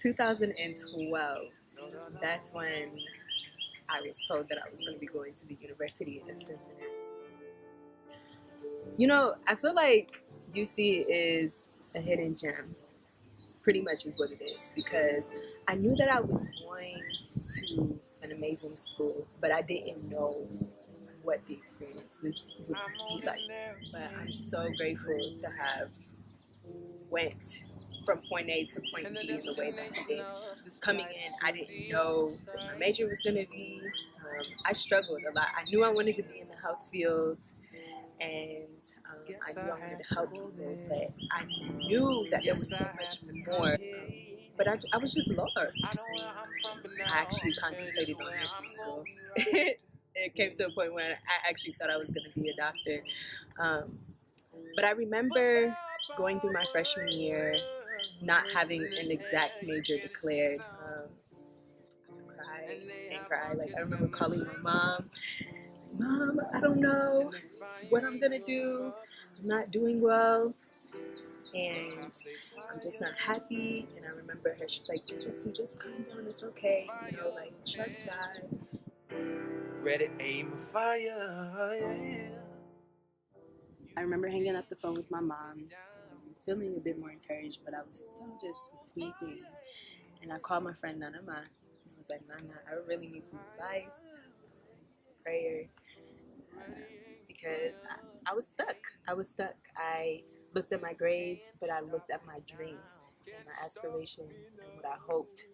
2012. That's when I was told that I was going to be going to the University of Cincinnati. You know, I feel like UC is a hidden gem, pretty much is what it is, because I knew that I was going to an amazing school, but I didn't know what the experience would be like. But I'm so grateful to have went from point A to point B in the way that I did. Coming in, I didn't know what my major was going to be. I struggled a lot. I knew I wanted to be in the health field, and I knew I wanted to help people, but I knew that there was so much more. But I was just lost. I actually contemplated on nursing school. It came to a point where I actually thought I was going to be a doctor. But I remember going through my freshman year, not having an exact major declared. Cry and cry. Like, I remember calling my mom, Mom, I don't know what I'm gonna do. I'm not doing well, and I'm just not happy. And I remember her, she's like, to just calm down, it's okay. You know, like, trust God. Ready, aim, fire. I remember hanging up the phone with my mom, feeling a bit more encouraged, but I was still just weeping. And I called my friend Nana Ma. I was like, Nana, I really need some advice, prayer, because I was stuck. I was stuck. I looked at my grades, but I looked at my dreams and my aspirations and what I hoped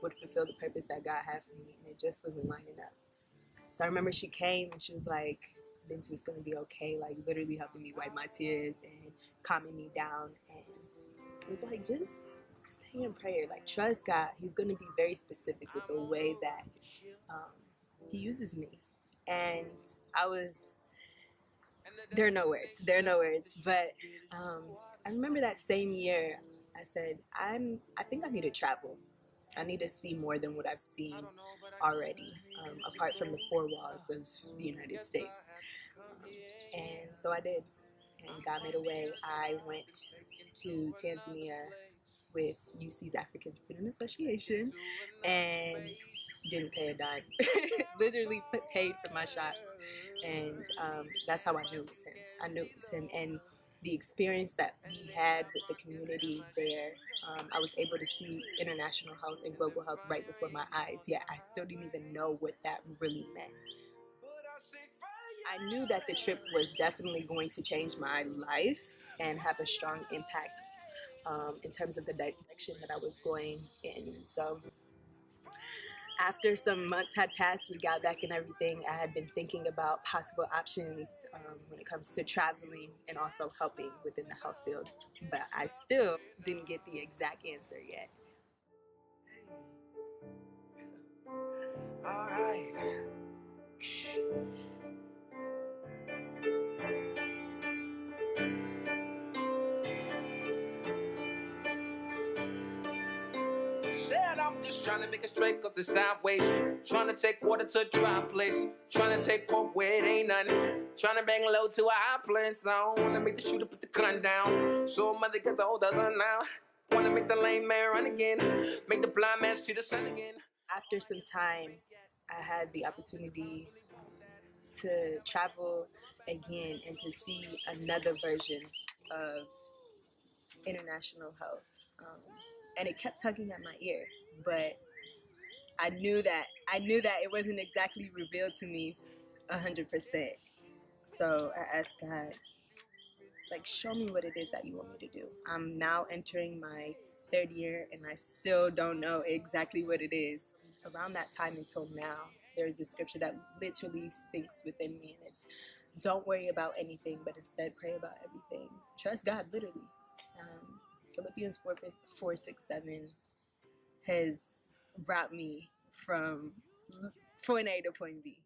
would fulfill the purpose that God had for me, and it just wasn't lining up. So I remember she came and she was like, Bintu, it's going to be okay, like literally helping me wipe my tears and calming me down. And it was like, just stay in prayer, like trust God. He's going to be very specific with the way that he uses me. And I was, there are no words, but I remember that same year I said, I think I need to travel. I need to see more than what I've seen already, apart from the four walls of the United States. And so I did, and God made a way. I went to Tanzania with UC's African Student Association and didn't pay a dime. Literally paid for my shots, and that's how I knew it was him. I knew it was him, and the experience that we had with the community there, I was able to see international health and global health right before my eyes, yet I still didn't even know what that really meant. I knew that the trip was definitely going to change my life and have a strong impact in terms of the direction that I was going in. And so after some months had passed, we got back and everything, I had been thinking about possible options when it comes to traveling and also helping within the health field. But I still didn't get the exact answer yet. All right. Said I'm just trying to make it straight cause it's sideways. Trying to take water to a dry place. Trying to take coke where it ain't nothing. Trying to bang low to a high place. I don't wanna make the shooter put the gun down. So mother gets the old doesn't now. Wanna make the lame man run again. Make the blind man see the sun again. After some time, I had the opportunity to travel again and to see another version of international health. And it kept tugging at my ear, but I knew that it wasn't exactly revealed to me 100%. So I asked God, like, show me what it is that you want me to do. I'm now entering my third year and I still don't know exactly what it is. Around that time until now, there's a scripture that literally sinks within me, and it's, don't worry about anything, but instead pray about everything. Trust God, literally. Philippians 4:6-7 has brought me from point A to point B.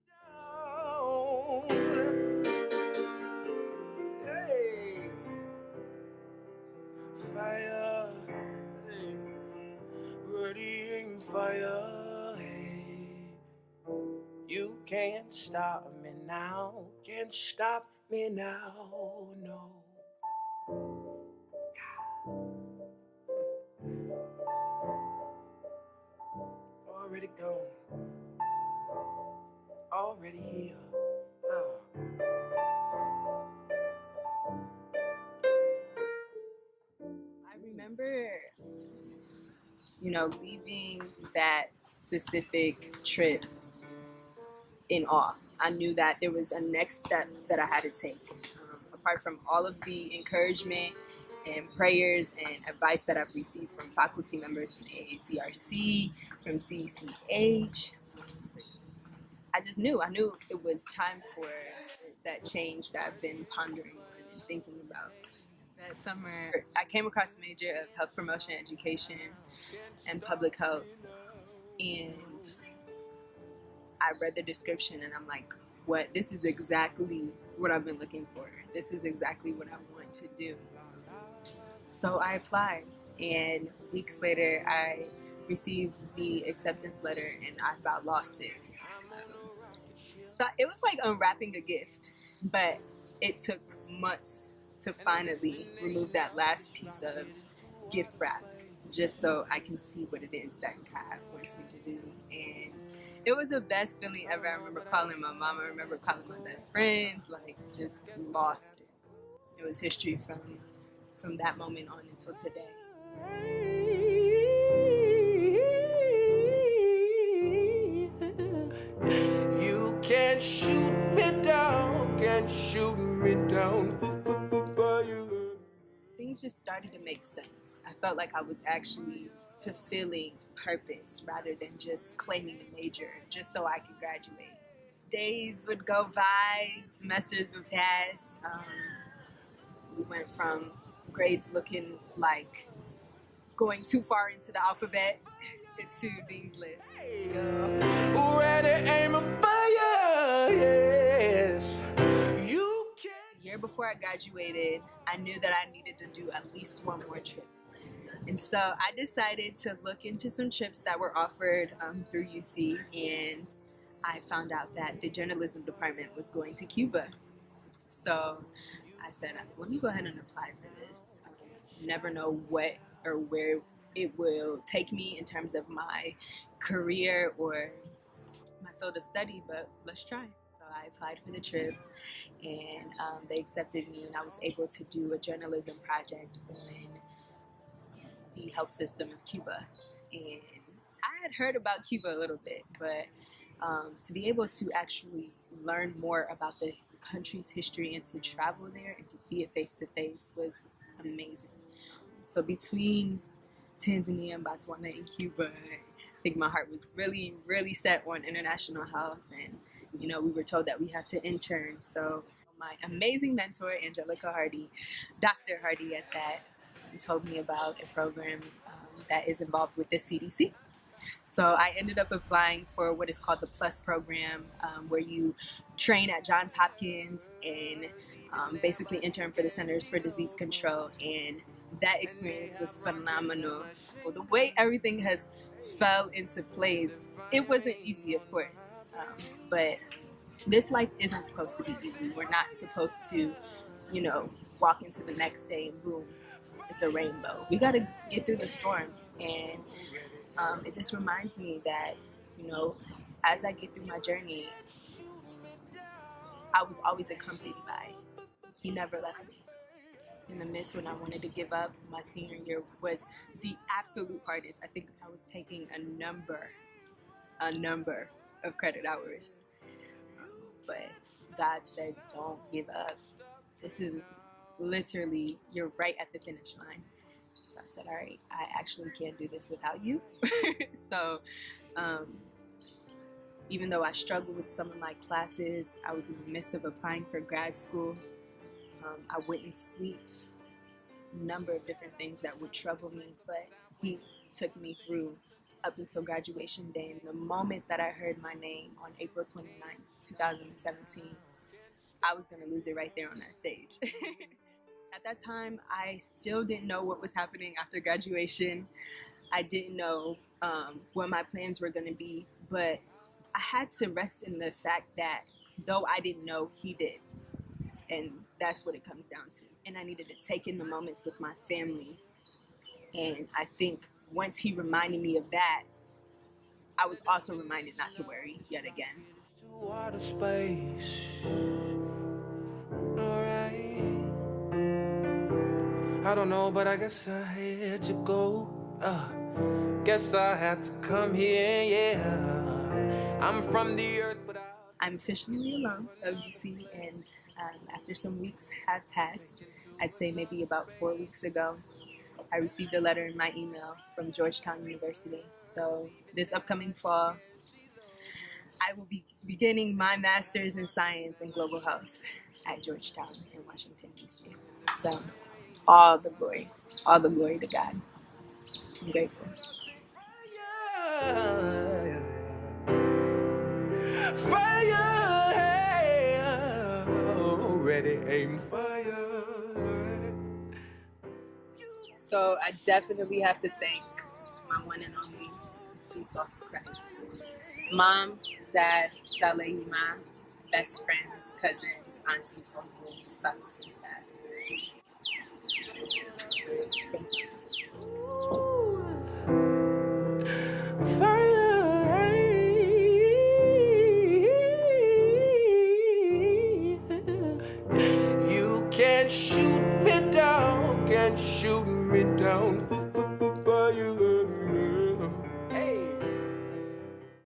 Hey. Fire, hey. Radiating fire. Hey. You can't stop me now. Can't stop me now, no. already here. I remember, leaving that specific trip in awe. I knew that there was a next step that I had to take. Apart from all of the encouragement and prayers and advice that I've received from faculty members from AACRC, from CCH, I knew it was time for that change that I've been pondering on and thinking about. That summer, I came across a major of health promotion, education, and public health, and I read the description and I'm like, what? This is exactly what I've been looking for. This is exactly what I want to do. So I applied, and weeks later, I received the acceptance letter, and I about lost it. So it was like unwrapping a gift, but it took months to finally remove that last piece of gift wrap, just so I can see what it is that God wants me to do. And it was the best feeling ever. I remember calling my mom. I remember calling my best friends. Like, just lost it. It was history from that moment on until today. You can't shoot me down, can't shoot me down. Things just started to make sense. I felt like I was actually fulfilling purpose rather than just claiming a major just so I could graduate. Days would go by, semesters would pass. We went from grades looking like going too far into the alphabet to Dean's List. Ready, aim of fire, yes. You can. The year before I graduated, I knew that I needed to do at least one more trip. And so I decided to look into some trips that were offered through UC, and I found out that the journalism department was going to Cuba. So I said, let me go ahead and apply for this. Never know what or where it will take me in terms of my career or my field of study, but let's try. So I applied for the trip, and they accepted me, and I was able to do a journalism project on the health system of Cuba. And I had heard about Cuba a little bit, but to be able to actually learn more about the country's history and to travel there and to see it face to face was amazing. So between Tanzania and Botswana and Cuba, I think my heart was really, really set on international health. And, we were told that we have to intern. So my amazing mentor, Angelica Hardy, Dr. Hardy at that, told me about a program that is involved with the CDC. So I ended up applying for what is called the PLUS program, where you train at Johns Hopkins and basically intern for the Centers for Disease Control. And that experience was phenomenal. Well, the way everything has fell into place, it wasn't easy, of course. But this life isn't supposed to be easy. We're not supposed to, walk into the next day and boom, it's a rainbow. We got to get through the storm. And it just reminds me that, as I get through my journey, I was always accompanied by. He never left me. In the midst when I wanted to give up, my senior year was the absolute hardest. I think I was taking a number of credit hours. But God said, don't give up. This is literally, you're right at the finish line. So I said, all right, I actually can't do this without you. So even though I struggled with some of my classes, I was in the midst of applying for grad school. I wouldn't sleep, a number of different things that would trouble me, but he took me through up until graduation day. And the moment that I heard my name on April 29th, 2017, I was going to lose it right there on that stage. At that time, I still didn't know what was happening after graduation. I didn't know what my plans were going to be, but I had to rest in the fact that though I didn't know, he did. And that's what it comes down to. And I needed to take in the moments with my family. And I think once he reminded me of that, I was also reminded not to worry yet again. Water space. Alright. I don't know, but I guess I had to go. Guess I had to come here, yeah. I'm from the earth, but I'm officially alone, WC, and after some weeks have passed, I'd say maybe about 4 weeks ago, I received a letter in my email from Georgetown University. So this upcoming fall, I will be beginning my master's in science and global health at Georgetown in Washington, D.C. So all the glory to God. I'm grateful. fire, ready, aim, fire. So I definitely have to thank my one and only Jesus Christ. Mom, Dad, Salehi, my best friends, cousins, aunties, uncles, fathers, and staff. Thank you. You can't shoot me down, can't shoot